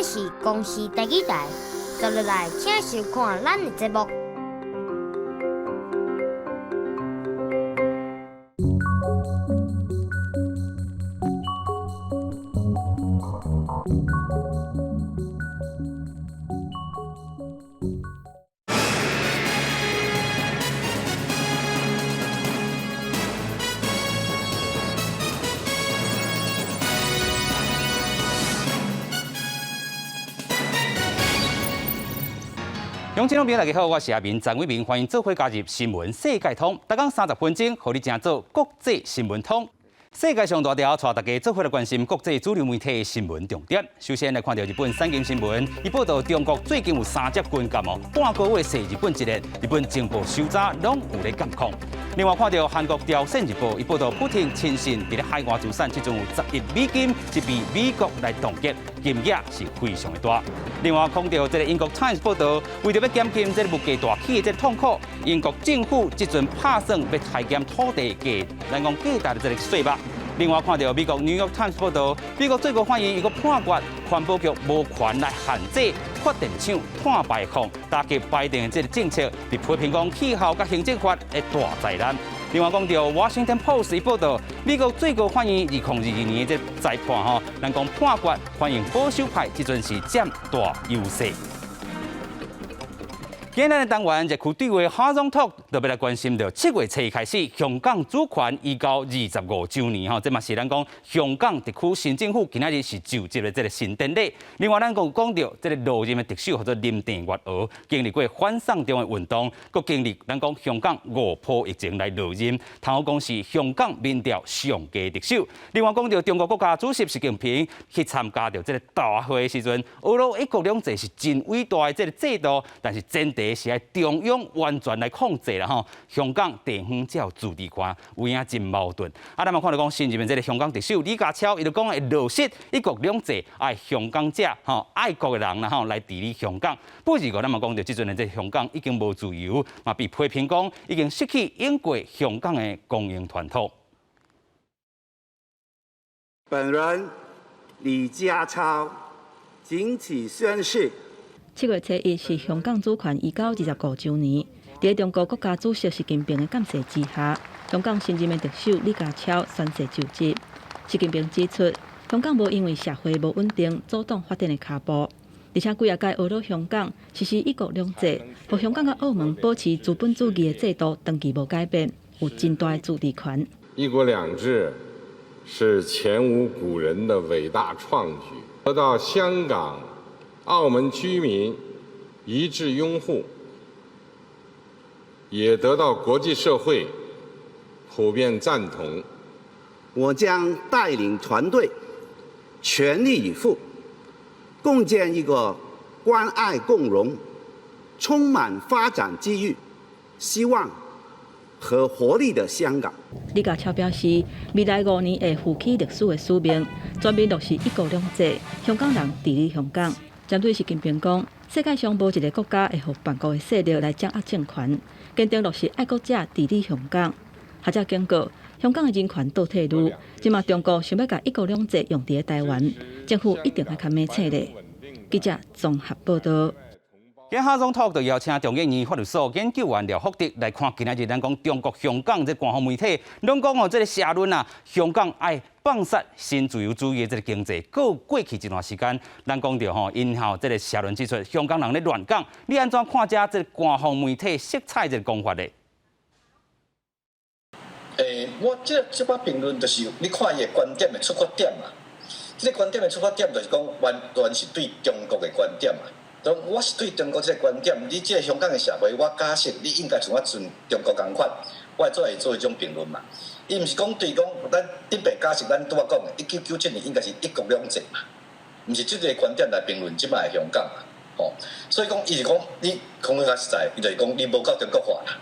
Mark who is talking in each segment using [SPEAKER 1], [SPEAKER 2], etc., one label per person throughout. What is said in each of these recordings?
[SPEAKER 1] 是公司第几台，接落来请收看咱的节目。
[SPEAKER 2] 乡亲朋友大家好，我是阿明张伟明，欢迎做伙加入新闻世界通。每讲30分钟，和你正做国际新闻通。世界上大条，带大家做伙来关心国际主流媒体的新闻重点。首先来看到日本产经新闻，伊报道中国最近有3只军舰哦，半个月驶日本一日，日本情报收查拢有咧监控。另外看到韩国朝鲜日报，伊报道普京亲信伫咧海外资产，即种有10亿美金，是被美国来冻结，金额是非常的大。另外看到这个英国 Times 报道，为着要减轻这个物价大起的这个痛苦，英国政府即阵打算要裁减土地价，咱讲价大的这个税额。另外看到美国 New York Times 报道，美国最高法院一个判决，环保局无权来限制发电厂碳排放，打击拜登的这个政策，被批评讲气候甲行政法的大灾难。另外讲到 Washington Post 报道，美国最高法院2022年的这裁判吼，咱讲判决欢迎保守派，即阵是占大优势。今日的单元就区对话哈总 talk， 特别来关心到7月7日开始，香港主权移交25周年吼，这嘛是咱讲香港特区新政府今仔日是就职的这个新典礼。另外，咱讲到这个落任的特首或者林郑月娥，经历过反送中的运动，佮经历咱讲香港5波疫情来落任，通好讲是香港民调上佳特首。另外，讲到中国国家主席习近平去参加到这个大会的时阵，俄罗一国两制是真伟大的这个制度，但是前提是要中央完全来控制啦吼，香港地方才有自治权，有影真矛盾。咱嘛看到讲新任的这个香港特首李家超，伊就讲会落实一国两制，爱香港者吼爱国的人啦吼来治理香港。不过咱嘛讲到即阵的这香港已经无自由，嘛被批评讲已经失去英国香港的公营传统。
[SPEAKER 3] 本人李家超谨此宣誓。
[SPEAKER 4] 7月7日是香港主权移交25周年，在中国国家主席习近平的监视之下，香港新任的特首李家超宣誓就职。习近平指出，香港无因为社会无稳定阻挡发展的脚步，而且几啊届俄罗香港实施一国两制，互香港甲澳门保持资本主义的制度长期无改变，有真大的自治权。
[SPEAKER 5] 一国两制是前无古人的伟大创举，得到香港、澳门居民一致拥护，也得到国际社会普遍赞同。
[SPEAKER 3] 我将带领团队全力以赴，共建一个关爱共荣、充满发展机遇、希望和活力的香港。
[SPEAKER 4] 李家超表示，未来5年会负起历史的使命，全面落实一国两制，香港人治理香港。针对习近平讲，世界上无一个国家会互叛国的势力来掌握政权，坚定落实爱国者治理香港。学者警告，香港的人权倒退路，即马中国想要把一国两制用伫台湾，政府一定要较明确咧。记者综合报道。
[SPEAKER 2] 今哈总 talk 就邀请中研院法律所研究员廖福德来看今仔日咱讲中国香港这官方媒体，拢讲哦，这个社论啊，香港爱放杀新自由主义的这个经济。过去一段时间，咱讲到吼，因吼这个社论指出，香港人咧乱港，你安怎看这个官方媒体色彩这个讲法咧？
[SPEAKER 6] 我这把评论就是你看伊的观点的出发点嘛。这个观点的出发点就是讲完全是对中国的观点嘛。我是对中国这个观点，你这个香港的社会，我假设你应该像我准中国同款，我做会做一种评论嘛。伊毋是讲对讲，咱顶白假设咱拄仔讲的1997年应该是一国两制嘛，毋是即个观点来评论即摆的香港嘛。吼，所以讲伊是讲你讲较实在，伊就是讲你无够中国化啦。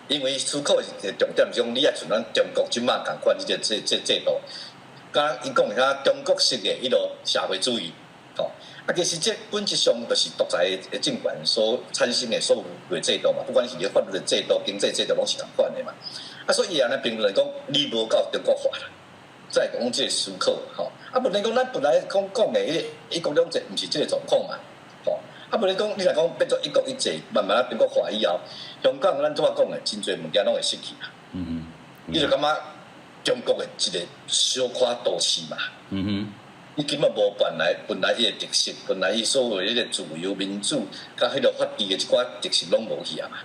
[SPEAKER 6] 因为思考的重点是讲，你也像咱中国即摆共款这制度，甲伊讲遐中国式的迄落社会主义，吼。其实这本质上就是独裁的政权所产生的所有的制度嘛，不管是法律的制度、经济制度，拢是同款的嘛。所以伊安尼评论讲，你无够中国化啦。再讲这个思考吼。啊，不然讲咱本来讲的一国两制，毋是这个状况嘛，吼。啊，不然讲你若讲变做一国一制，慢慢中国化以后，香港咱怎啊讲的，真侪物件拢会失去啊。你就感觉中国的一个小可都市嘛。你根本无本来伊的特色，本来伊所谓迄个自由民主，甲迄个法治的一寡特色拢无去啊嘛。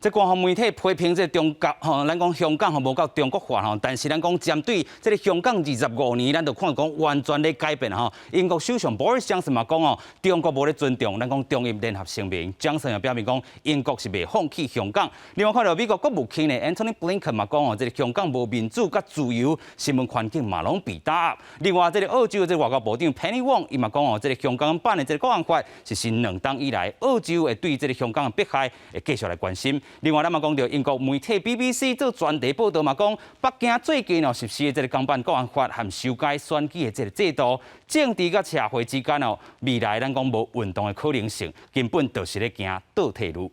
[SPEAKER 2] 这官方媒体批评这中国吼，咱讲香港吼无够中国化吼，但是咱讲针对这个香港25年，咱就看讲完全咧改变吼。英国首相 Boris Johnson 嘛讲哦，中国无咧尊重咱讲中英联合声明。Johnson 又表明讲，英国是未放弃香港。另外看到美国国务卿呢 Antony Blinken 嘛讲哦，这个香港无民主甲自由，新闻环境嘛拢被打压。另外，这个澳洲的这个外交部长 Penny Wong 伊嘛讲哦，这个香港版的这个国安法是新2冬以来，澳洲会对这个香港的迫害会继续来关心。另外，咱嘛讲到英国媒体 BBC 做专题报道嘛，讲北京最近实施的这个港版国安法和修改选举的这个制度，政治甲社会之间未来咱讲无运动的可能性，根本就是咧行倒退路。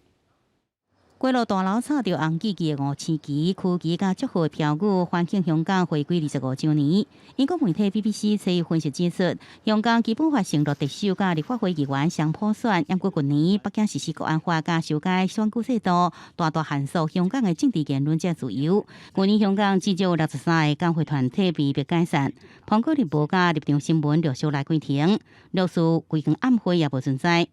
[SPEAKER 7] 过路大楼插着红旗旗的5星旗、区旗甲祝贺标语，欢庆香港回归25周年。英国媒体 BBC 采分析指出，香港基本法承诺特首甲立法会议员双普选，因过去年北京实施国安法甲修改选举制度，大大限缩香港的政治言论及自由。去年香港至少有63个工会团体被迫解散，苹果日报甲立场新闻陆续来关停，陆续规间暗会也无存在。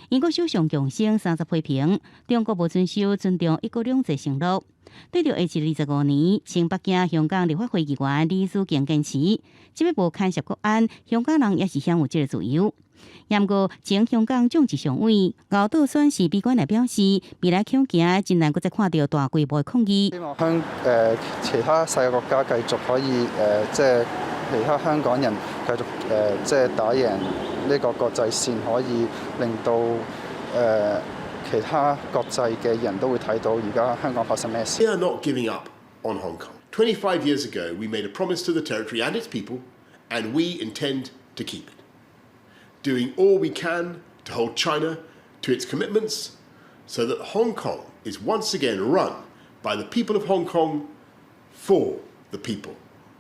[SPEAKER 7] 英国首相强生30批评中国无遵守尊重一国两制承诺。对着2725年，前北京香港立法会议员李梓敬坚持，即要无干涉国安，香港人也是享有这个自由。不过，前香港政治常委熬到选时闭关来表示，未来恐惊真难再看到大规模的抗议。
[SPEAKER 8] 希望其他世界國家繼續可以即係其他香港人繼續即係打贏呢個國際線，可以令到其他國際嘅人都會睇到而家香港發生咩事。
[SPEAKER 9] We are not giving up on Hong Kong. 25 years ago, we made a promise to the territory and its people, and we intend to keep it. Doing all we can to hold China to its commitments so that Hong Kong is once again run by the people of Hong Kong for the people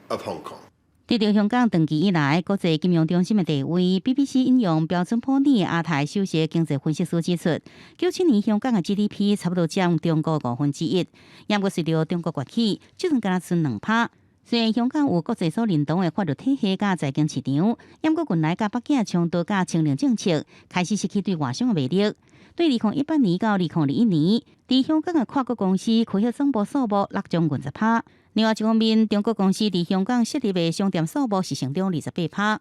[SPEAKER 9] of Hong Kong.
[SPEAKER 7] 对着香港长期以来国际金融中心的地位 ，BBC 引用标准普尔亚太首席经济分析师指出，97年香港的 GDP 差不多占中国1/5，不过随着中国崛起，只剩敢剩2%。虽然香港有国际所认同的法律体系甲财经市场，不过近来甲北京冲突甲清零政策开始失去对外商的魅力。对2018年到2021年，伫香港的跨国公司开设总部数目落将近10%。另外一方面，中国公司伫香港设立的商店数目是成长28%。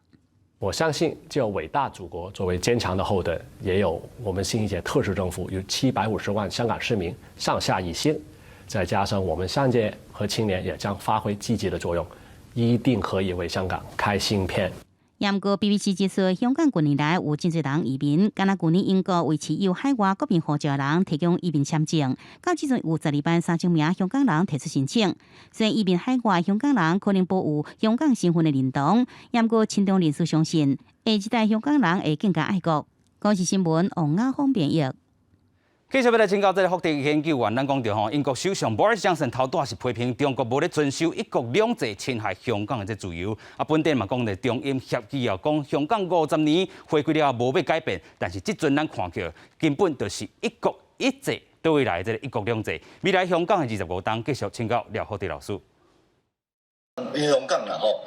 [SPEAKER 10] 我相信，就伟大祖国作为坚强的后盾，也有我们新一届特区政府有750万香港市民上下一心，再加上我们商界和青年也将发挥积极的作用，一定可以为香港开新篇。
[SPEAKER 7] 不过 BBC 指出，香港近年来有真侪人移民，敢若去年英国为持有海外国民护照人提供移民签证，到即阵有12万3000名香港人提出申请。虽然移民海外香港人可能保有香港身份的认同，不过亲中人士相信，下一代香港人会更加爱国。公视新闻王雅芳编译。
[SPEAKER 2] 继续要来请教这个福地研究员，咱讲到英国首相 Boris Johnson 头段是批评中国无咧遵守一国两制，侵害香港的这自由。本地嘛讲咧中英协议讲香港50年回归了无要改变，但是即阵咱看到根本就是一国一制，对未来这个一国两制，未来香港的25冬继续请教廖福地老师。
[SPEAKER 6] 香港啦吼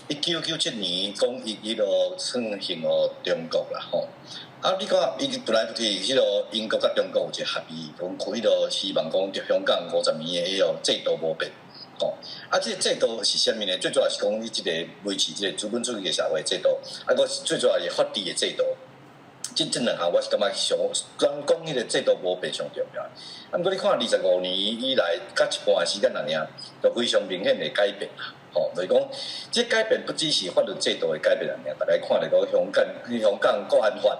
[SPEAKER 6] ，1997年讲伊就算幸互中国啦吼。你看，伊本来就是迄个英国甲中国有一个协议，讲迄个希望讲着香港50年的迄个制度无变，吼。这个制度是啥物呢？最主要是讲伊即个维持即个资本主义的社会制度，个最主要是法治的制度。这两项我是感觉上，讲迄个制度无变上重要。不过你看25年以来，甲一半时间尔，就非常明显的改变啦。吼，就是讲，这改变不只是法律制度的改变尔，大家看到讲香港国安法。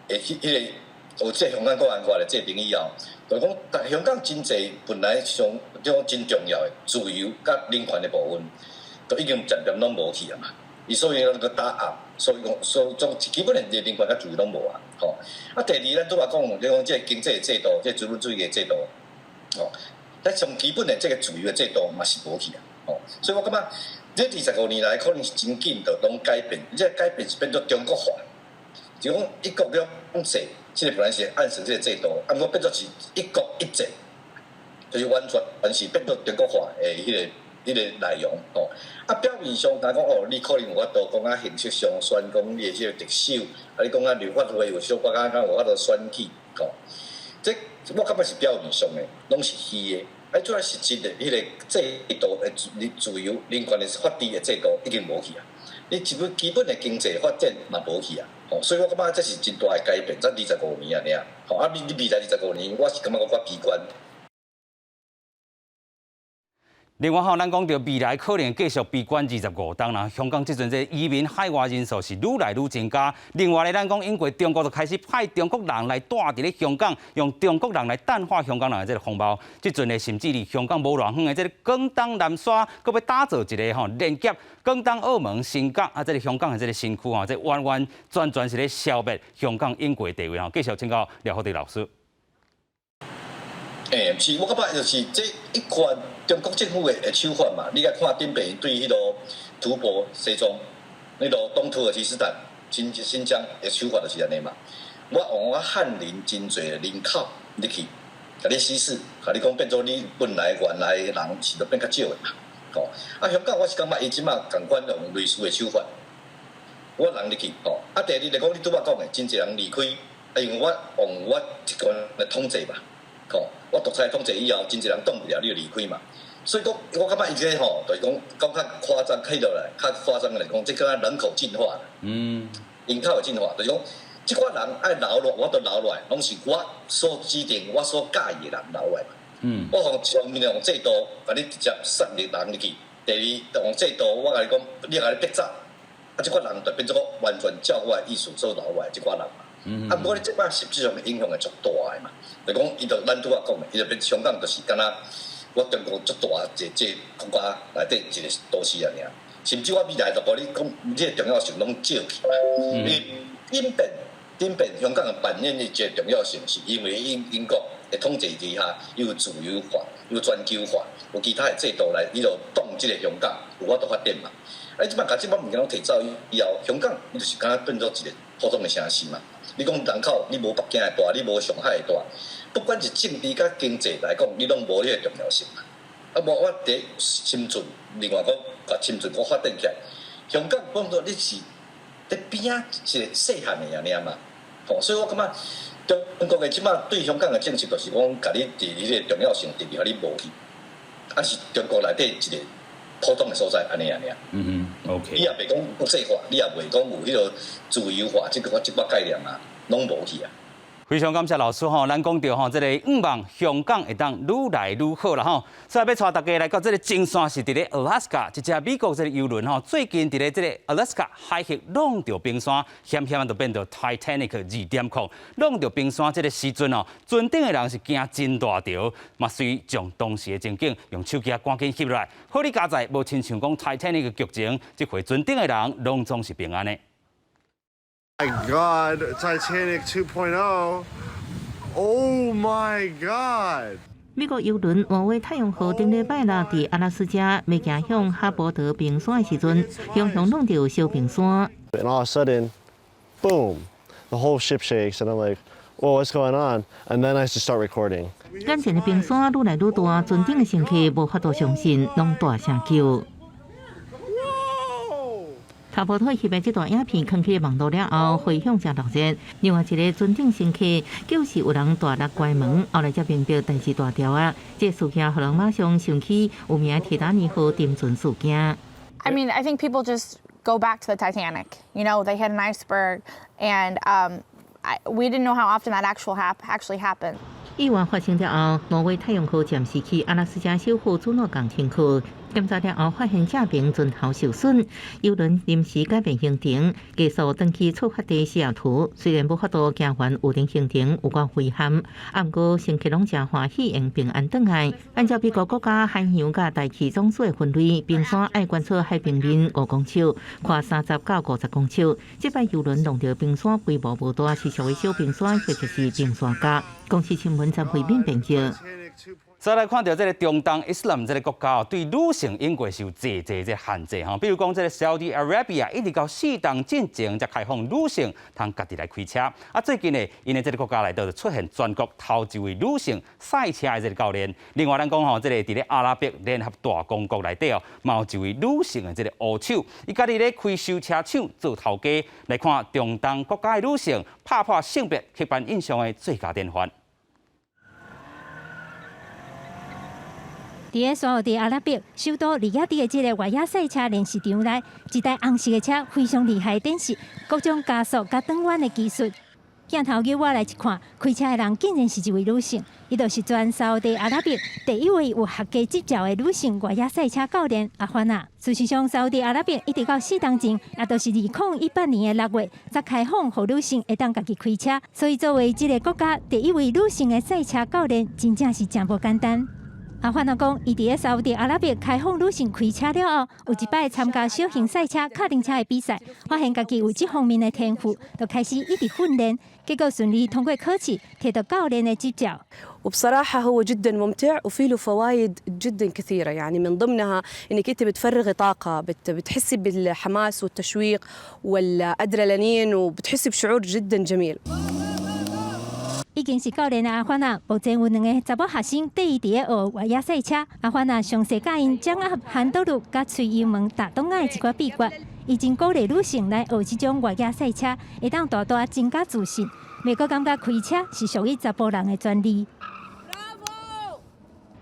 [SPEAKER 6] 迄个有这香港国安法的制定以后，就讲，但香港经济本来上种真重要的自由甲人权的部分，都已经渐渐拢无去啊嘛。伊所以那个打压，所以种基本的人权甲自由拢无啊。吼，第二咱拄话讲，你讲这经济的制度，这资本主义的制度，吼，咱上基本的这个自由的制度嘛是无去啊。哦，所以我感觉这25年来可能是真紧的拢改变，这改变是变做中国化，就讲一国两制，这个本来是按照这个制度，不过变做是一国一制，就是完全是变做中国化的迄个内容哦。啊，表面上讲哦，你可能有法度讲啊形式上宣讲你的这个特首，啊你讲啊立法会有小国家讲有法度选举哦，这我感觉是表面上的，拢是虚的。啊，主要实质的迄个制度的自由、人权的法治的制度已经无去啊。你基本的经济发展嘛无去啊。哦，所以我感觉这是真大的改变，才25年啊，尔。哦，啊，你未来25年，我是感觉我悲观。
[SPEAKER 2] 另外咱讲到未来可能继续闭关25当然，香港即阵这移民海外人数是愈来愈增加。另外咧，咱讲因为中国就开始派中国人来住伫咧香港，用中国人来淡化香港人的这个风貌。即阵咧，甚至离香港无偌远的这个广东南沙，搁要打造一个连接广东、澳门、新港啊，这个香港的这个新区这完完全全是咧消灭香港英国地位继续请教廖福德老师。
[SPEAKER 6] 是我感觉就是这一款中国政府的手法嘛，你来看顶边对迄个吐蕃、西藏、迄个东土耳其斯坦、新疆的手法就是安尼嘛。我用我汉人真侪人口入去，甲你稀释，甲你讲变做你原来的人是都变较少的嘛。哦，啊香港我是感觉伊即马共款用类似的手法，我人入去哦，啊第二来讲你拄仔讲的，真侪人离开，啊因为我用我一个人来统治嘛。哦，我独裁统治以后，真侪人挡不了，你就离开嘛。所以讲，我感觉伊这个吼，就是讲较夸张，起落来较夸张的来讲，这个人口进化。人口的进化，就是讲，即寡人爱留落，我都留落来，拢是我所指定、我所介意的人留落来嘛。我上面用制度，甲你直接杀入人入去；第二用制度，我甲你讲，你甲你逼走，啊，即寡人就变做完全照我的意思所留落来即寡人嘛。啊，不过你即摆实际上影响会足大的嘛。就讲，伊就咱拄仔讲的，伊就变香港，就是敢若我中国足大一个国家内底一个都市啊，尔。甚至我未来就甲你讲，这个重要性拢少去嘛。因为演变香港的扮演的一个重要性，是因为英国的统治之下，有自由化、有全球化、有其他的制度来，伊就挡即个香港有法度发展嘛。啊，即摆甲即摆物件拢提走以后，香港伊就是敢若变做一个普通的城市嘛。你讲人口，你无北京的大，你无上海的大，不管是政治甲经济来讲，你拢无迄个重要性嘛。啊，无我第深圳，另外讲把深圳我发展起来，香港讲做你是伫边啊一个细汉的尔嘛。吼，所以我感觉中国的即摆对香港的政策，就是讲甲你伫迄个重要性地位，互你无去，啊是中国内底一个普通的所在，安尼尔。
[SPEAKER 2] OK。
[SPEAKER 6] 你也袂讲国际化，你也袂讲有迄个自由化，即个概念啊，拢无去啊。
[SPEAKER 2] 非常感谢老师咱讲到这个望香港会当愈来愈好啦所以要带大家来到这个金山是伫咧 Alaska， 一只美国这个游轮最近伫咧这个 Alaska 海峡弄到冰山，险险就变到 Titanic 2.0，弄到冰山这个时阵船顶的人是惊真大条，嘛随将当时的情景用手机赶紧翕落来，好哩佳在无亲像讲 Titanic 的剧情，这回船顶的人拢总是平安的。
[SPEAKER 11] My God, Titanic 2.0. Oh my God.
[SPEAKER 7] 美国游轮挪威太阳号顶礼拜六伫阿拉斯加要行向哈伯德冰山的时阵，向弄到小冰山。
[SPEAKER 12] And all of a sudden, boom, the whole ship shakes, and I'm like, "Whoa, what's going on?" And then I just start recording.
[SPEAKER 7] 眼前的冰山愈来愈大，船顶的乘客无法度相信，拢大声叫。卡波特翕的这段影片放去网络了后，回响真热烈。另外一个船顶乘客就是有人大力关门，后来才明白代志大条啊。这事件让人马上想起有名铁达尼号沉船事件。
[SPEAKER 13] I mean, I think people just go back to the Titanic. You know, they hit an iceberg, and we didn't know how often that actually happened.
[SPEAKER 7] 意外发生了后，挪威太阳号暂时去阿拉斯加首府朱诺港停靠。检查了后，发现这边船头受损，游轮临时改变行程，继续登去出发地西雅图。虽然无法度行完预定行程，有关遗憾，不过乘客拢真欢喜，用平安回来。按照美国国家海洋甲大气总署的分类，冰山爱观测海平面5公尺，宽30到50公尺。这摆游轮弄到冰山规模无大，是属于小冰山，或者是冰山角。公司新闻曾回面评价。
[SPEAKER 2] 再来看到这个中东伊斯兰这个国家对女性因过受这限制哈，比如讲这个 Saudi Arabia 一直到适当进前才开放女性通家己来开车。啊，最近呢，因为这个国家内头出现全国头一位女性赛车的这个教练。另外，咱讲吼，这个伫咧阿拉伯联合大公国内底哦，嘛有一位女性的这个黑手，伊家己咧开修车厂做头家。来看中东国家的女性拍破性别刻板印象的最佳典范。
[SPEAKER 14] 伫个沙特阿拉伯首都利雅得的这个越野赛车练习场内，一台红色的车非常厉害，展示各种加速甲转弯的技术。镜头叫我来一看，开车的人竟然是一位女性，伊就是全沙特阿拉伯第一位有合格执照的女性越野赛车教练阿凡娜。事实上，沙特阿拉伯一直到适当前，也就是2018年的6月才开放，予女性会当家己开车。所以，作为这个国家第一位女性的赛车教练，真正是真无简单。阿凡娜讲，伊伫个沙特阿拉伯开放女性开车了后，有一摆参加小型赛车、卡丁车的比赛，发现家己有这方面的天赋，就开始一直训练，结果顺利通过考试，摕到教练的执照。
[SPEAKER 15] وبصراحة هو جدا ممتع وفي له فوائد جدا كثيرة يعني من ضمنها انك انت بتفرغي طاقة بتحسي بالحماس والتشويق والادرينالين وبتحسي بشعور جدا جميل。
[SPEAKER 14] 已经是教练的阿凡娜，目前有2个查某学生缀伊伫咧学越野赛车。阿凡娜详细教因掌握hand道路甲吹油门打动爱的一寡秘诀，伊真鼓励女性来学这种越野赛车，会当大大增加自信，袂阁感觉开车是属于查甫人的专利。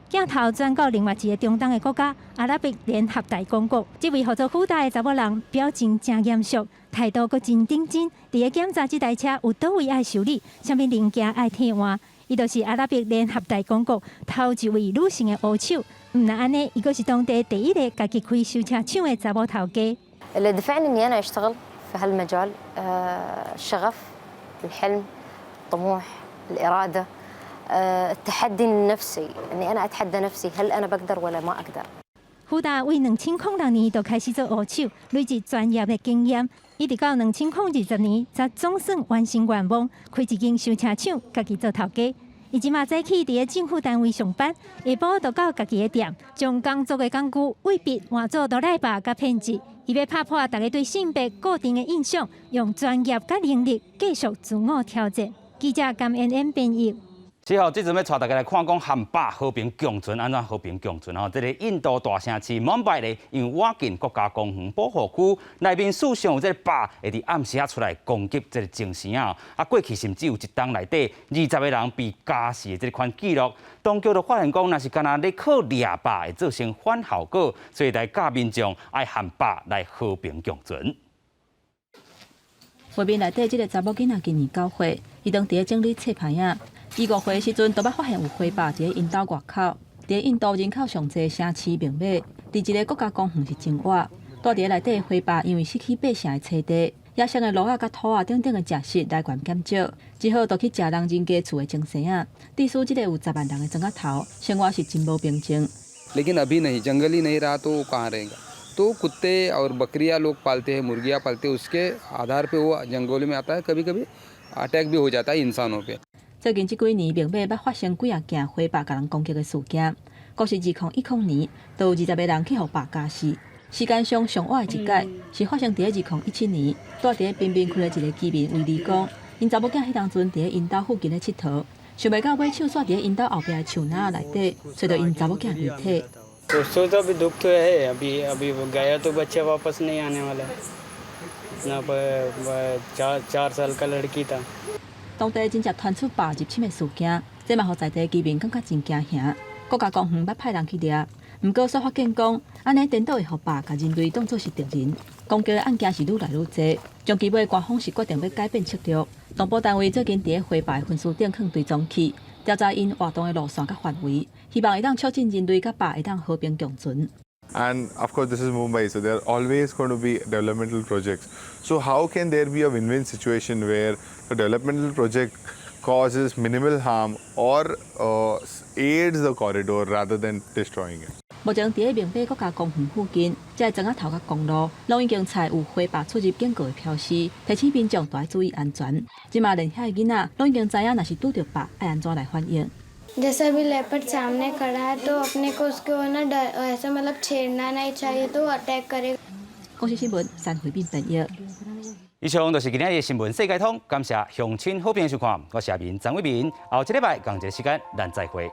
[SPEAKER 14] 镜头转到另外一个中东的国家——阿拉伯联合大公国。这位合作附带的查某人表情真严肃，态度阁真认真。伫咧检查这台车有倒位爱修理，啥物零件爱替换。伊就是阿拉伯联合大公国头一位女性的黑手。唔但安尼，伊阁是当地第一个家己开修车厂的查某头家。
[SPEAKER 16] اللي دفعني اني انا اشتغل في هالمجال الشغف، الحلم، الطموح، الاراده، التحدي النفسي، اني انا اتحدى نفسي هل انا بقدر ولا ما اقدر。
[SPEAKER 14] 富达为2006年就开始做黑手，累积专业的经验，一直到2020年才总算完成愿望，开一间修车厂，家己做头家。伊即马早起伫咧政府单位上班，下晡就到家己的店，将工作的工具、伪笔换做哆来吧甲骗子。伊要打破大家对性别固定的印象，用专业甲能力继续自我挑战。记者甘NN编译。
[SPEAKER 2] 之后，即阵要带大家来看讲汉巴和平共存，安怎和平共存吼？这个印度大城市孟买咧，因为挖进国家公园保护区，内面事实上有这个巴会伫暗时出来攻击这个精神啊！过去甚至有一档内底20个人被加死的这款记录，当局就发现讲，若是干那咧靠掠巴会造成反效果，所以来教民众爱汉巴来和平共存。
[SPEAKER 4] 画面内底这个查某囡仔今年9岁，伊当伫咧整理册牌仔。伊5岁的时阵，就捌发现有花霸伫咧因兜外口。伫印度人口上济城市明码，伫一个国家公园是真活。住伫内底的花霸，因为失去百姓的栖地，野生的鹿仔甲兔仔等等的食食来源减少，只好就去食人人家厝的精神啊。地属这个有10万人的庄仔头，生活是真无平静。
[SPEAKER 17] लेकिन अभी नहीं जंगल ही नहीं रहा तो वो कहाँ रहेगा। तो कुत्ते और बकरियां लोग पालते हैं, मुर्गियां पालते हैं, उसके आधार पे वो जंगलों में आता है, कभी कभी अटैक भी हो जाता है इंसानों पे।
[SPEAKER 4] 最近这几年，明码捌发生几件花霸甲人攻击的事件。国是2010年，就有20个人去互霸加死。时间上上晚的一届，是发生伫2017年，住伫滨边区的一个居民为你讲，因查某囝迄当阵伫因兜附近咧佚佗，想袂到尾手煞伫因兜后壁的树林内底，找到因查某囝遗体。
[SPEAKER 18] दोस्तों तो अभी दुख तो है, अभी गया तो बच्चा वापस नहीं आने वाला। ना 4 साल का लड़की था。
[SPEAKER 4] 当地真正传出霸入侵的事件，这嘛互在地居民感觉真惊吓。国家公园捌派人去掠，不过所发现讲，安尼颠倒会互霸甲人类当作是敌人，攻击的案件是愈来愈多。将其尾官方是决定要改变策略。动保单位最近伫咧花霸分尸点放追踪器，调查因活动的路线甲范围，希望会当促进人类甲霸会当和平共存。
[SPEAKER 19] And of course, this is Mumbai, so there are always going to be developmental projects. So how can there be a win-win situation where a developmental project causes minimal harm or aids the corridor rather than destroying it?
[SPEAKER 4] 目前伫咧明码国家公园附近，这庄仔头甲公路，拢已经采有花霸出入警告的标示，提醒民众要注意安全。即马连遐个囡仔，拢已经知影，若是拄着霸，爱安怎来反应。
[SPEAKER 20] जैसे अभी लेपर्ड सामने खड़ा है तो अपने को उसको ना ऐसा मतलब छेड़ना नहीं चाहिए तो अटैक करे。
[SPEAKER 4] 公司新闻3回并本页。
[SPEAKER 2] 以上就是今天的新闻世界通，感谢乡亲好朋友收看，我是阿明张伟民，后一礼拜同一个时间咱再会。